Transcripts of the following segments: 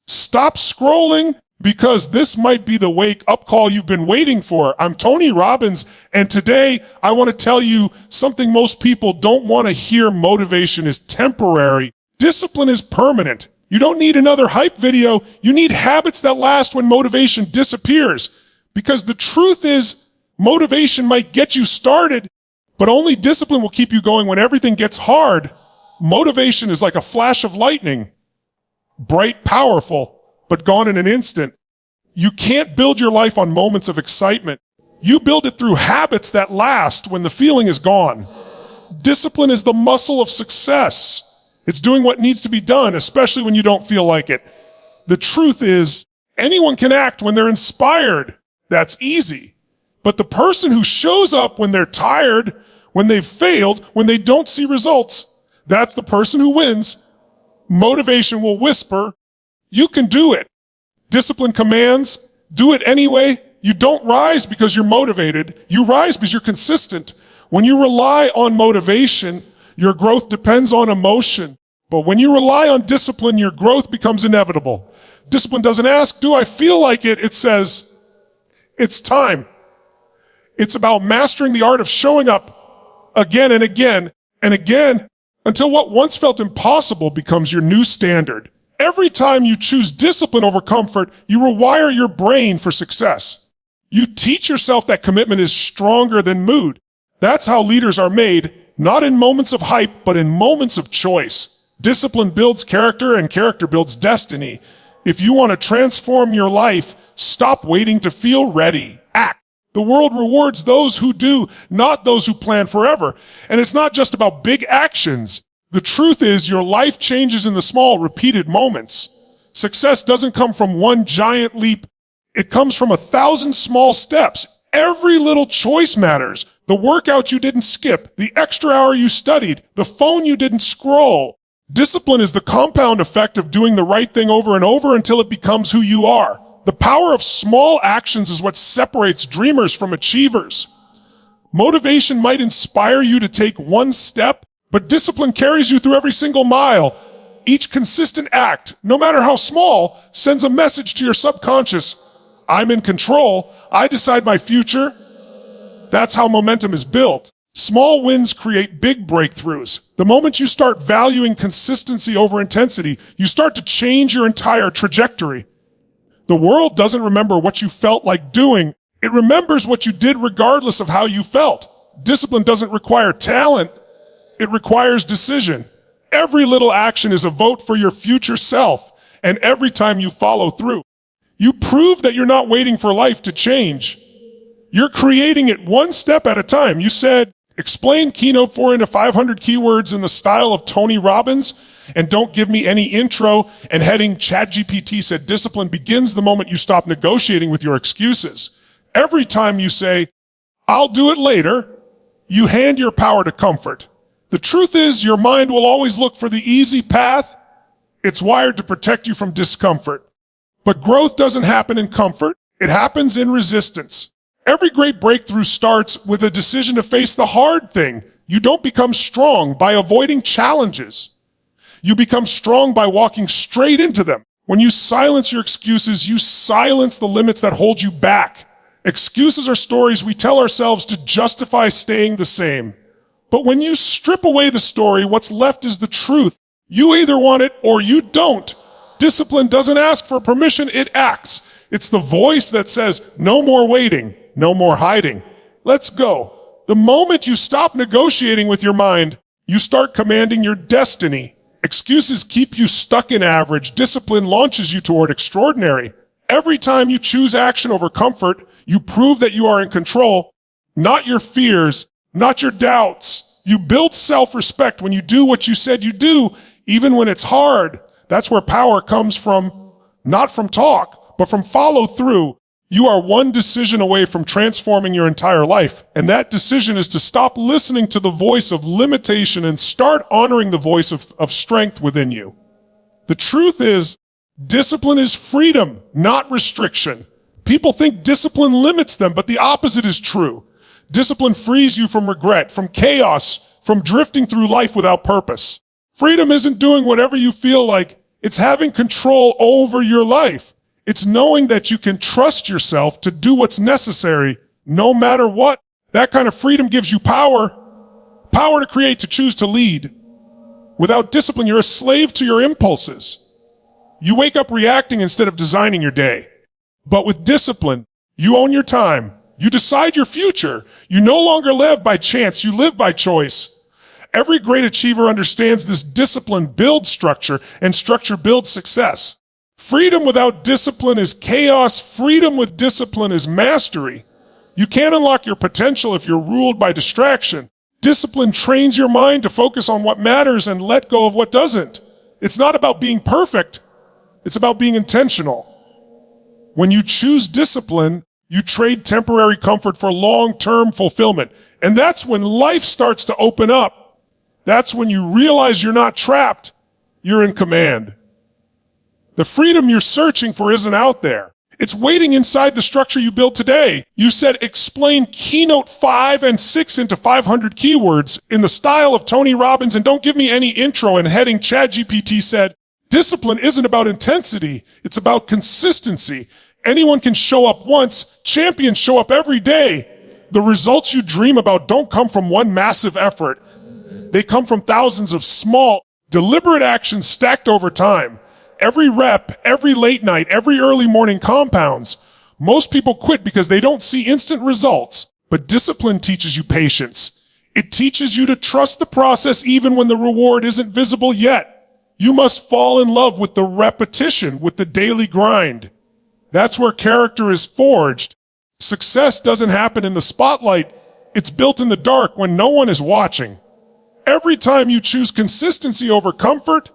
Stop scrolling because this might be the wake-up call you've been waiting for. I'm Tony Robbins, and today I want to tell you something most people don't want to hear. Motivation is temporary. Discipline is permanent. You don't need another hype video. You need habits that last when motivation disappears. Because the truth is, motivation might get you started, but only discipline will keep you going when everything gets hard. Motivation is like a flash of lightning. Bright, powerful, but gone in an instant. You can't build your life on moments of excitement. You build it through habits that last when the feeling is gone. Discipline is the muscle of success. It's doing what needs to be done, especially when you don't feel like it. The truth is, anyone can act when they're inspired. That's easy. But the person who shows up when they're tired, when they've failed, when they don't see results, that's the person who wins. Motivation will whisper, you can do it. Discipline commands, do it anyway. You don't rise because you're motivated. You rise because you're consistent. When you rely on motivation, your growth depends on emotion. But when you rely on discipline, your growth becomes inevitable. Discipline doesn't ask, do I feel like it? It says, it's time. It's about mastering the art of showing up again and again and again until what once felt impossible becomes your new standard. Every time you choose discipline over comfort, you rewire your brain for success. You teach yourself that commitment is stronger than mood. That's how leaders are made, not in moments of hype, but in moments of choice. Discipline builds character and character builds destiny. If you want to transform your life, stop waiting to feel ready. Act. The world rewards those who do, not those who plan forever. And it's not just about big actions. The truth is your life changes in the small, repeated moments. Success doesn't come from one giant leap. It comes from 1,000 small steps. Every little choice matters. The workout you didn't skip, the extra hour you studied, the phone you didn't scroll. Discipline is the compound effect of doing the right thing over and over until it becomes who you are. The power of small actions is what separates dreamers from achievers. Motivation might inspire you to take one step, but discipline carries you through every single mile. Each consistent act, no matter how small, sends a message to your subconscious. I'm in control. I decide my future. That's how momentum is built. Small wins create big breakthroughs. The moment you start valuing consistency over intensity, you start to change your entire trajectory. The world doesn't remember what you felt like doing. It remembers what you did regardless of how you felt. Discipline doesn't require talent. It requires decision. Every little action is a vote for your future self, and every time you follow through, you prove that you're not waiting for life to change. You're creating it one step at a time. You said, explain Keynote 4 into 500 keywords in the style of Tony Robbins, and don't give me any intro, and heading ChatGPT said discipline begins the moment you stop negotiating with your excuses. Every time you say, I'll do it later, you hand your power to comfort. The truth is your mind will always look for the easy path. It's wired to protect you from discomfort. But growth doesn't happen in comfort. It happens in resistance. Every great breakthrough starts with a decision to face the hard thing. You don't become strong by avoiding challenges. You become strong by walking straight into them. When you silence your excuses, you silence the limits that hold you back. Excuses are stories we tell ourselves to justify staying the same. But when you strip away the story, what's left is the truth. You either want it or you don't. Discipline doesn't ask for permission, it acts. It's the voice that says, no more waiting, no more hiding. Let's go. The moment you stop negotiating with your mind, you start commanding your destiny. Excuses keep you stuck in average. Discipline launches you toward extraordinary. Every time you choose action over comfort, you prove that you are in control, not your fears, not your doubts. You build self-respect when you do what you said you do, even when it's hard. That's where power comes from, not from talk, but from follow through. You are one decision away from transforming your entire life. And that decision is to stop listening to the voice of limitation and start honoring the voice of strength within you. The truth is, discipline is freedom, not restriction. People think discipline limits them, but the opposite is true. Discipline frees you from regret, from chaos, from drifting through life without purpose. Freedom isn't doing whatever you feel like. It's having control over your life. It's knowing that you can trust yourself to do what's necessary no matter what. That kind of freedom gives you power. Power to create, to choose, to lead. Without discipline, you're a slave to your impulses. You wake up reacting instead of designing your day. But with discipline, you own your time. You decide your future. You no longer live by chance. You live by choice. Every great achiever understands this. Discipline builds structure, and structure builds success. Freedom without discipline is chaos. Freedom with discipline is mastery. You can't unlock your potential if you're ruled by distraction. Discipline trains your mind to focus on what matters and let go of what doesn't. It's not about being perfect. It's about being intentional. When you choose discipline, you trade temporary comfort for long-term fulfillment. And that's when life starts to open up. That's when you realize you're not trapped. You're in command. The freedom you're searching for isn't out there. It's waiting inside the structure you built today. You said explain keynote 5 and 6 into 500 keywords in the style of Tony Robbins and don't give me any intro and heading. ChatGPT said, discipline isn't about intensity. It's about consistency. Anyone can show up once. Champions show up every day. The results you dream about don't come from one massive effort. They come from thousands of small, deliberate actions stacked over time. Every rep, every late night, every early morning compounds. Most people quit because they don't see instant results. But discipline teaches you patience. It teaches you to trust the process even when the reward isn't visible yet. You must fall in love with the repetition, with the daily grind. That's where character is forged. Success doesn't happen in the spotlight. It's built in the dark when no one is watching. Every time you choose consistency over comfort,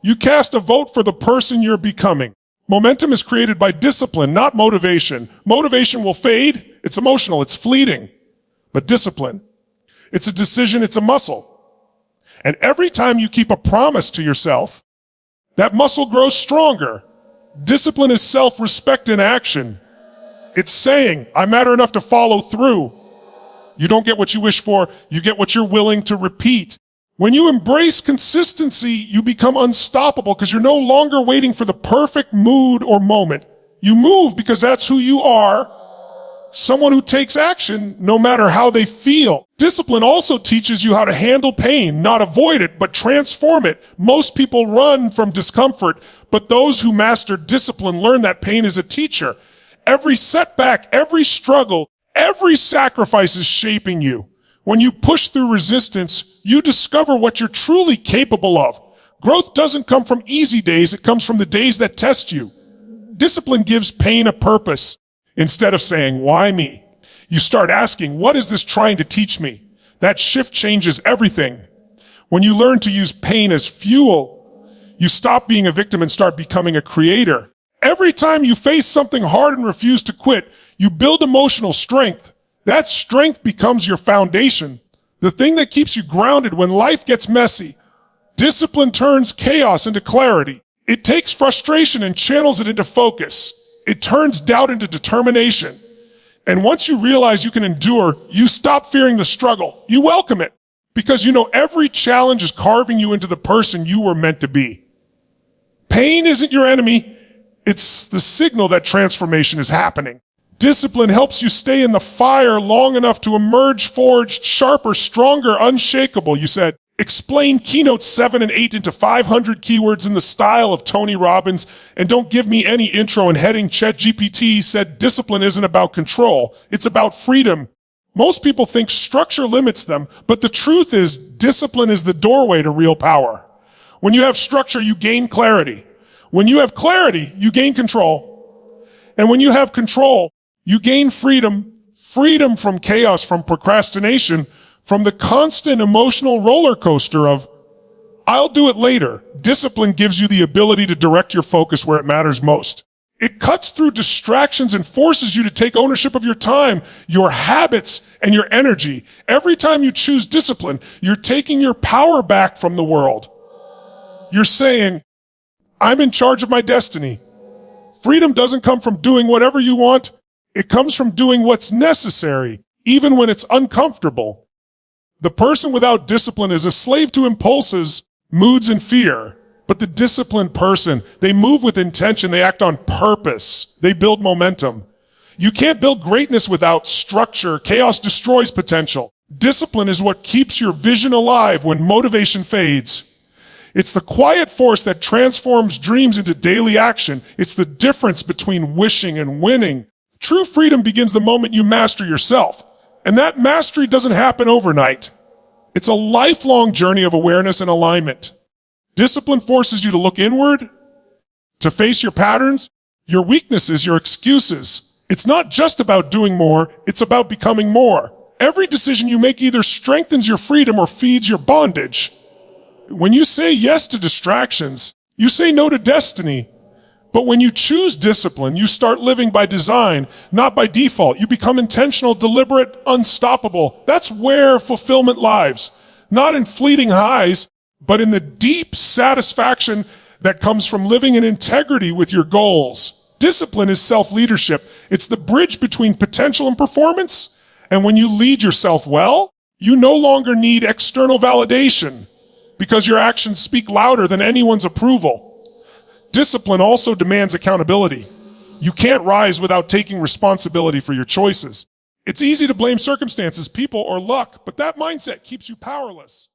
you cast a vote for the person you're becoming. Momentum is created by discipline, not motivation. Motivation will fade. It's emotional. It's fleeting. But discipline, it's a decision. It's a muscle. And every time you keep a promise to yourself, that muscle grows stronger. Discipline is self-respect in action. It's saying, I matter enough to follow through. You don't get what you wish for. You get what you're willing to repeat. When you embrace consistency, you become unstoppable because you're no longer waiting for the perfect mood or moment. You move because that's who you are. Someone who takes action no matter how they feel. Discipline also teaches you how to handle pain, not avoid it, but transform it. Most people run from discomfort, but those who master discipline learn that pain is a teacher. Every setback, every struggle, every sacrifice is shaping you. When you push through resistance, you discover what you're truly capable of. Growth doesn't come from easy days, it comes from the days that test you. Discipline gives pain a purpose. Instead of saying, why me? You start asking, what is this trying to teach me? That shift changes everything. When you learn to use pain as fuel, you stop being a victim and start becoming a creator. Every time you face something hard and refuse to quit, you build emotional strength. That strength becomes your foundation, the thing that keeps you grounded when life gets messy. Discipline turns chaos into clarity. It takes frustration and channels it into focus. It turns doubt into determination. And once you realize you can endure, you stop fearing the struggle. You welcome it because you know every challenge is carving you into the person you were meant to be. Pain isn't your enemy. It's the signal that transformation is happening. Discipline helps you stay in the fire long enough to emerge forged, sharper, stronger, unshakable. You said, explain keynotes 7 and 8 into 500 keywords in the style of Tony Robbins, and don't give me any intro and heading. ChatGPT said discipline isn't about control. It's about freedom. Most people think structure limits them, but the truth is discipline is the doorway to real power. When you have structure, you gain clarity. When you have clarity, you gain control. And when you have control, you gain freedom, freedom from chaos, from procrastination, from the constant emotional roller coaster of, I'll do it later. Discipline gives you the ability to direct your focus where it matters most. It cuts through distractions and forces you to take ownership of your time, your habits, and your energy. Every time you choose discipline, you're taking your power back from the world. You're saying, I'm in charge of my destiny. Freedom doesn't come from doing whatever you want. It comes from doing what's necessary, even when it's uncomfortable. The person without discipline is a slave to impulses, moods, and fear. But the disciplined person, they move with intention, they act on purpose, they build momentum. You can't build greatness without structure. Chaos destroys potential. Discipline is what keeps your vision alive when motivation fades. It's the quiet force that transforms dreams into daily action. It's the difference between wishing and winning. True freedom begins the moment you master yourself. And that mastery doesn't happen overnight. It's a lifelong journey of awareness and alignment. Discipline forces you to look inward, to face your patterns, your weaknesses, your excuses. It's not just about doing more, it's about becoming more. Every decision you make either strengthens your freedom or feeds your bondage. When you say yes to distractions, you say no to destiny. But when you choose discipline, you start living by design, not by default. You become intentional, deliberate, unstoppable. That's where fulfillment lies. Not in fleeting highs, but in the deep satisfaction that comes from living in integrity with your goals. Discipline is self-leadership. It's the bridge between potential and performance. And when you lead yourself well, you no longer need external validation because your actions speak louder than anyone's approval. Discipline also demands accountability. You can't rise without taking responsibility for your choices. It's easy to blame circumstances, people, or luck, but that mindset keeps you powerless.